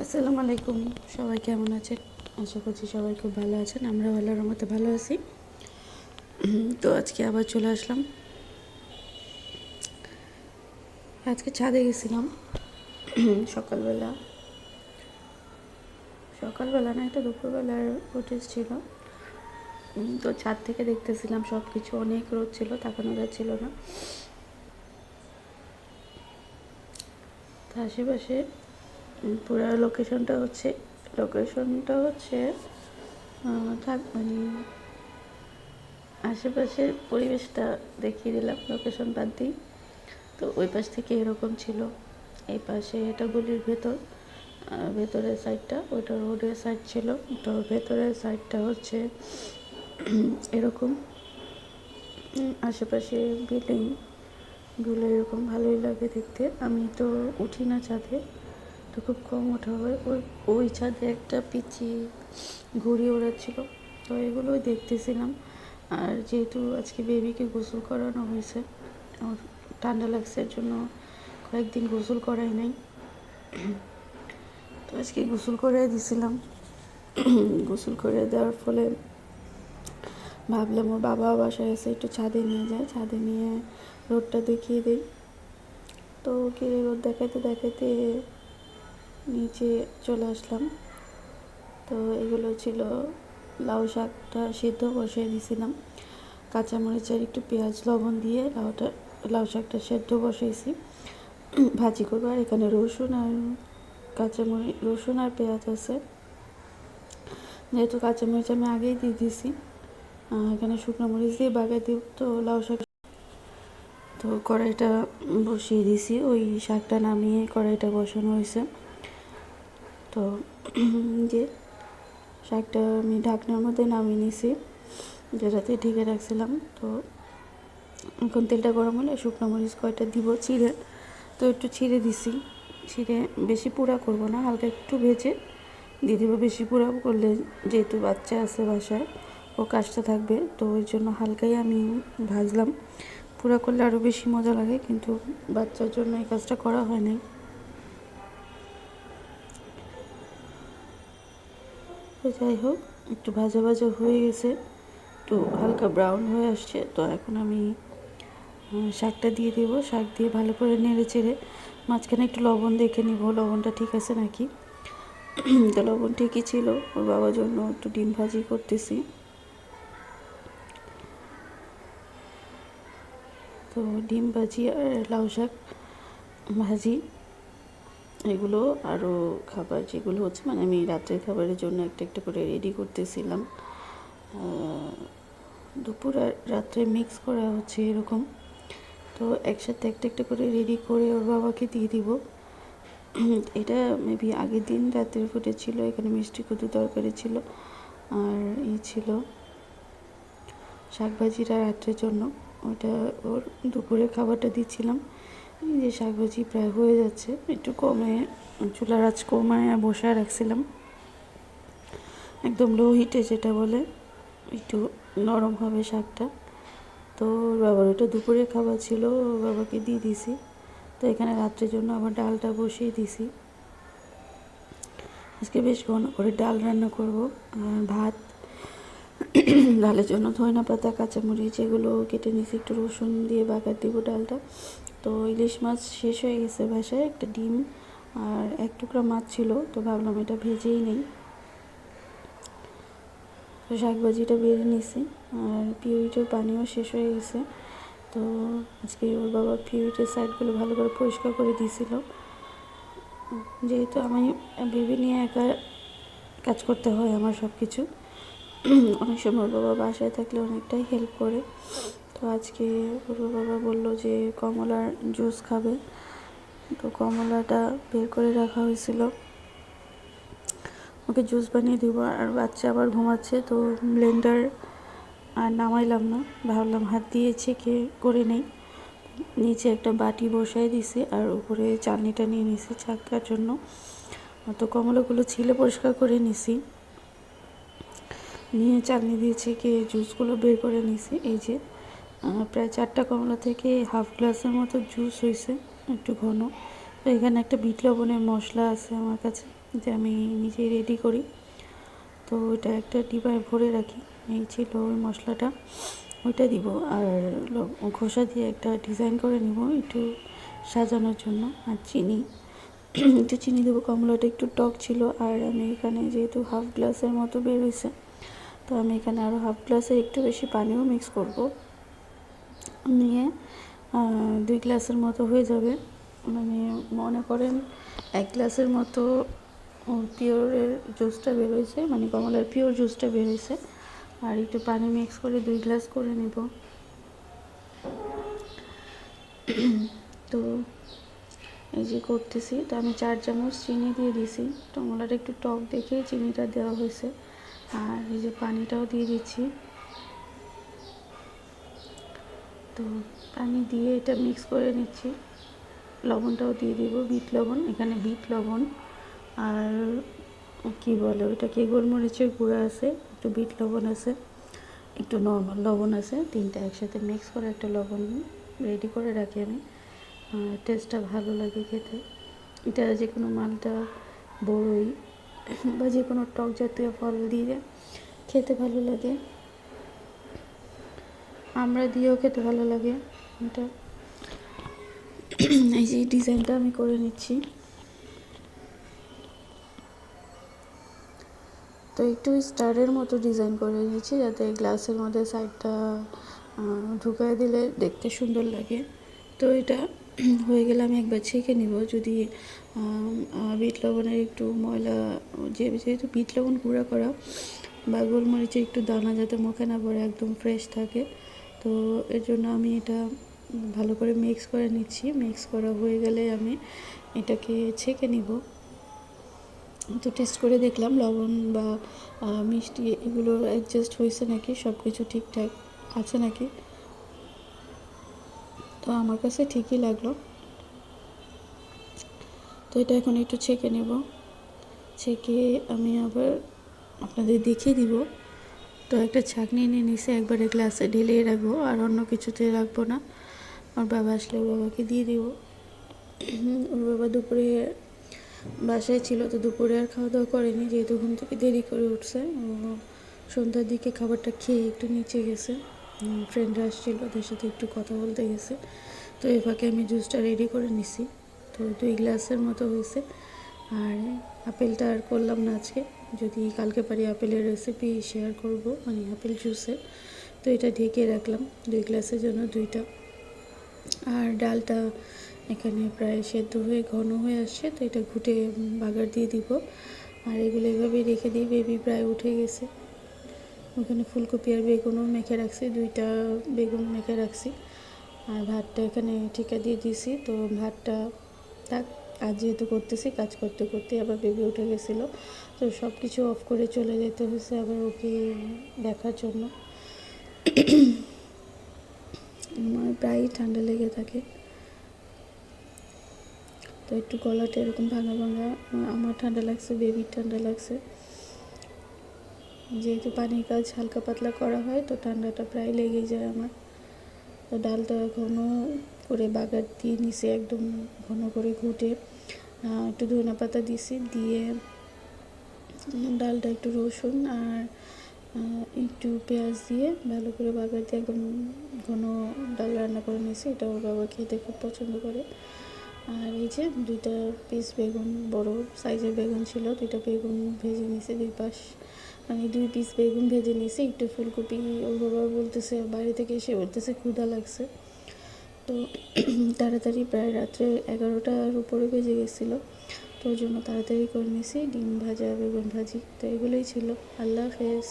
আসসালামু আলাইকুম। সবাই কেমন আছেন? আশা করছি সবাই খুব ভালো আছেন। আমরা আল্লাহর রহমতে ভালো আছি। তো আজকে আবার চলে আসলাম। আজকে ছাদে গেছিলাম সকালবেলা। না, এটা দুপুরবেলার ফুটেজ ছিল। তো ছাদ থেকে দেখতেছিলাম সব কিছু, অনেক রোদ ছিল, তাকানো যাচ্ছিল না। তো আশেপাশে পুরো লোকেশনটা হচ্ছে মানে আশেপাশের পরিবেশটা দেখিয়ে দিলাম, লোকেশন বাদ দিই। তো ওই পাশ থেকে এরকম ছিল, এই পাশে এটা গলির ভেতরের সাইডটা, ওটা রোডের সাইড ছিল। তো ভেতরের সাইডটা হচ্ছে এরকম, আশেপাশে বিল্ডিংগুলো এরকম, ভালোই লাগে দেখতে। আমি তো উঠি না ছাদে, তো খুব কম ওঠা হয়। ওই ছাদে একটা পিচি ঘুড়ি ওড়াচ্ছিল, তো এগুলোই দেখতেছিলাম। আর যেহেতু আজকে বেবিকে গোসল করানো হয়েছে, ওর ঠান্ডা লাগছে জন্য কয়েকদিন গোসল করাই নাই, তো আজকে গোসল করে দিয়েছিলাম। গোসল করে দেওয়ার ফলে ভাবলাম ওর বাবা বাসায় এসে একটু ছাদে নিয়ে যায়, ছাদে নিয়ে রোদটা দেখিয়ে দিই। তো ওকে রোদ দেখাতে দেখাতে নিচে চলে আসলাম। তো এগুলো ছিল লাউ শাকটা সিদ্ধ বসিয়ে দিয়েছিলাম, কাঁচামরিচ আর একটু পেঁয়াজ লবণ দিয়ে লাউ শাকটা সেদ্ধ বসাইছি, ভাজি করবো। আর এখানে রসুন আর পেঁয়াজ আছে। যেহেতু কাঁচামরিচ আমি আগেই দিয়ে দিয়েছি, এখানে শুকনো মরিচ দিয়ে বাগাই দিব। তো লাউ শাক, তো কড়াইটা বসিয়ে দিয়েছি, ওই শাকটা নামিয়ে কড়াইটা বসানো হয়েছে। তো যে শাকটা আমি ঢাকনার মধ্যে নামিয়ে নিয়েছি, যেটাতে ঢেকে রাখছিলাম। তো এখন তেলটা গরম হলে শুকনো মরিচ কয়টা দিব চিড়ে, তো একটু ছিঁড়ে দিছি। ছিঁড়ে বেশি পোড়া করব না, হালকা একটু ভেজে দিয়ে দেবো। বেশি পোড়া করলে যেহেতু বাচ্চা আছে বাসায়, ও কাজটা থাকবে, তো ওই জন্য হালকাই আমি ভাজলাম। পোড়া করলে আরও বেশি মজা লাগে, কিন্তু বাচ্চার জন্য এই কাজটা করা হয় নাই। তো যাই হোক, একটু ভাজা ভাজা হয়ে গেছে, একটু হালকা ব্রাউন হয়ে আসছে। তো এখন আমি শাকটা দিয়ে দেবো। শাক দিয়ে ভালো করে নেড়ে চেড়ে মাঝখানে একটু লবণ দেখে নিব, লবণটা ঠিক আছে নাকি। তো লবণ ঠিকই ছিল। ওর বাবার জন্য একটু ডিম ভাজি করতেছি। তো ডিম ভাজি আর লাউ শাক ভাজি, এগুলো আরও খাবার যেগুলো হচ্ছে, মানে আমি রাত্রের খাবারের জন্য একটা একটা করে রেডি করতেছিলাম। দুপুর আর রাত্রে মিক্স করা হচ্ছে এরকম। তো একসাথে একটা একটা করে রেডি করে ওর বাবাকে দিয়ে দিব। এটা মেবি আগের দিন রাতের ফুটে ছিল। এখানে মিষ্টি কুদু তরকারি ছিল, আর ছিল শাকভাজিটা রাত্রের জন্য। ওটা ওর দুপুরে খাবারটা দিচ্ছিলাম। এই যে শাকভাজি প্রায় হয়ে যাচ্ছে, একটু চুলার আঁচ কমায় বসায় রাখছিলাম, একদম লো হিটে, যেটা বলে একটু নরম হবে শাকটা। তো বাবার ওটা দুপুরে খাবার ছিল, বাবাকে দিয়ে দিছি। তো এখানে রাত্রের জন্য আবার ডালটা বসিয়ে দিছি। আজকে বেশ ঘন করে ডাল রান্না করব, আর ভাত। ডালের জন্য ধনিয়া পাতা, কাঁচামরিচ এগুলো কেটে নিয়েছি, একটু রসুন দিয়ে বাগার দিব ডালটা। তো ইলিশ মাছ শেষ হয়ে গেছে বাসায়, একটা ডিম আর এক টুকরা মাছ ছিল, তো ভাবলাম এটা ভেজেই নেই। তো শাকভাজিটা বেড়ে নিয়েছি, আর পিউরিটের পানিও শেষ হয়ে গেছে। তো আজকে ওর বাবা পিউরিটের সাইডগুলো ভালো করে পরিষ্কার করে দিয়েছিল। যেহেতু আমি বেবি নিয়ে একা কাজ করতে হয় আমার সব কিছু, অনেক সময় বাবা বাসায় থাকলে অনেকটাই হেল্প করে। তো আজকে ওর বাবা বললো যে কমলার জুস খাবে, তো কমলাটা বের করে রাখা হয়েছিল, ওকে জুস বানিয়ে দিব। আর বাচ্চা আবার ঘুমাচ্ছে, তো ব্লেন্ডার আর নামাইলাম না, ভাবলাম হাত দিয়ে ছেঁকে করে নেই। নিচে একটা বাটি বসাই দিছি, আর উপরে চালনিটা নিয়ে নিছি ছাকার জন্য। তো কমলাগুলো ছিলে পরিষ্কার করে নিছি, নিয়ে চালনি দিয়ে ছেঁকে জুসগুলো বের করে নিছি। এই যে প্রায় 4টা কমলা থেকে হাফ গ্লাসের মতো জুস হয়েছে, একটু ঘন। তো এখানে একটা বিট লবণের মশলা আছে আমার কাছে, যে আমি নিজেই রেডি করি। তো ওইটা একটা ডিবায় ভরে রাখি। এই ছিল ওই মশলাটা, ওইটা দিব। আর খোসা দিয়ে একটা ডিজাইন করে নিব একটু সাজানোর জন্য। আর চিনি, একটু চিনি দেবো, কমলাটা একটু টক ছিল। আর আমি এখানে যেহেতু হাফ গ্লাসের মতো বের হয়েছে, তো আমি এখানে আরও হাফ গ্লাসের একটু বেশি পানিও মিক্স করব, নিয়ে 2 গ্লাসের মতো হয়ে যাবে। মানে মনে করেন 1 গ্লাসের মতো পিওরের জুসটা বেরোয়েছে, মানে কমলার পিওর জুসটা বেরোয়েছে। আর একটু পানি মিক্স করে 2 গ্লাস করে নেব। তো এই যে করতেছি, তো আমি 4 চামচ চিনি দিয়ে দিছি। কমলাটা একটু টক দেখে চিনিটা দেওয়া হয়েছে। আর এই যে পানিটাও দিয়ে দিচ্ছি। তো পানি দিয়ে এটা মিক্স করে নিচ্ছি। লবণটাও দিয়ে দিব, বিট লবণ, এখানে বিট লবণ আর কি বলে ওইটাকে, গোলমরিচের গুঁড়া আছে, একটু বিট লবণ আছে, একটু নর্মাল লবণ আছে, তিনটা একসাথে মিক্স করে একটা লবণ রেডি করে রাখি আমি। টেস্টটা ভালো লাগে খেতে। এটা যে কোনো মালটা, বড়ই বা যে কোনো টক জাতীয় ফল দিয়ে খেতে ভালো লাগে, আমরা দিয়েও খেতে ভালো লাগে এটা। এই যে ডিজাইনটা আমি করে নিচ্ছি। তো একটু স্টারের মতো ডিজাইন করে নিচ্ছি, যাতে গ্লাসের মধ্যে সাইডটা ঢুকায় দিলে দেখতে সুন্দর লাগে। তো এটা হয়ে গেলে আমি একবার ছেঁকে নিব, যদি বিট লবণের একটু ময়লা, যেহেতু বিট লবণ গুঁড়া করা, বা গোলমরিচের একটু দানা যাতে মুখে না পড়ে, একদম ফ্রেশ থাকে। তো এর জন্য আমি এটা ভালো করে মিক্স করে নিচ্ছি। মিক্স করা হয়ে গেলে আমি এটাকে ছেঁকে নিব। তো টেস্ট করে দেখলাম লবণ বা মিষ্টি এগুলো অ্যাডজাস্ট হয়েছে নাকি, সব কিছু ঠিকঠাক আছে নাকি। তো আমার কাছে ঠিকই লাগলো। তো এটা এখন একটু ছেঁকে নেব। ছেঁকে আমি আবার আপনাদের দেখিয়ে দিব। তো একটা ছাঁকনি নিয়ে নিচে একবারে গ্লাসে ঢেলে রাখবো, আর অন্য কিছুতে রাখবো না। ওর বাবা আসলে ওর বাবাকে দিয়ে দিব। ওর বাবা দুপুরে বাসায় ছিল, তো দুপুরে আর খাওয়া দাওয়া করেনি, যেহেতু ঘুম থেকে দেরি করে উঠছে। সন্ধ্যার দিকে খাবারটা খেয়ে একটু নিচে গেছে, ফ্রেন্ডরা আসছিল, ওদের সাথে একটু কথা বলতে গেছে। তো এই ফাঁকে আমি জুসটা রেডি করে নিছি। তো 2 গ্লাসের মতো হয়েছে। আর আপেলটা আর করলাম না আজকে, যদি কালকে পারি আপেলের রেসিপি শেয়ার করব, মানে আপেল জুসের। তো এটা ঢেকে রাখলাম 2 গ্লাসের জন্য 2টা। আর ডালটা এখানে প্রায় সেদ্ধ হয়ে ঘন হয়ে আসছে, তো এটা ঘুটে বাগার দিয়ে দিব। আর এগুলো এভাবেই রেখে দিই, বেবি প্রায় উঠে গেছে। ওখানে ফুলকপি আর বেগুনও মেখে রাখছি, 2টা বেগুন মেখে রাখছি। আর ভাতটা এখানে ঠিকা দিয়ে দিছি। তো ভাতটা থাক, কাজ যেহেতু করতেছি, কাজ করতে করতে আবার বেবি উঠে গেছিলো, তো সব কিছু অফ করে চলে যেতে হয়েছে আবার ওকে দেখার জন্য। আমার প্রায়ই ঠান্ডা লেগে থাকে, তো একটু গলাটা এরকম ভাঙা ভাঙা। আমার ঠান্ডা লাগছে, বেবির ঠান্ডা লাগছে। যেহেতু পানির কাজ হালকা পাতলা করা হয়, তো ঠান্ডাটা প্রায় লেগেই যায় আমার। তো ডালটা ঘন করে বাগার দিয়ে নিছি, একদম ঘন করে ঘুটে একটু ধনে পাতা দিছি, দিয়ে ডালটা একটু রসুন আর একটু পেঁয়াজ দিয়ে ভালো করে বাগার দিয়ে একদম ঘন ডাল রান্না করে নিয়েছি। এটা ওর বাবা খেতে খুব পছন্দ করে। আর এই যে 2টা পিস বেগুন, বড় সাইজের বেগুন ছিল, 2টা বেগুন ভেজে নিয়েছি 2 পাশ, মানে 2 পিস বেগুন ভেজে নিয়েছি। একটু ফুলকপি, ওর বাবা বলতেছে বাইরে থেকে এসে বলতেছে ক্ষুধা লাগছে। তো তাড়াতাড়ি প্রায় রাত্রে 11টার উপরে বেজে গেছিলো, তো ওই জন্য তাড়াতাড়ি করে নিয়েছি। ডিম ভাজা, বেগুন ভাজি, তো এগুলোই ছিল। আল্লাহ হাফেজ।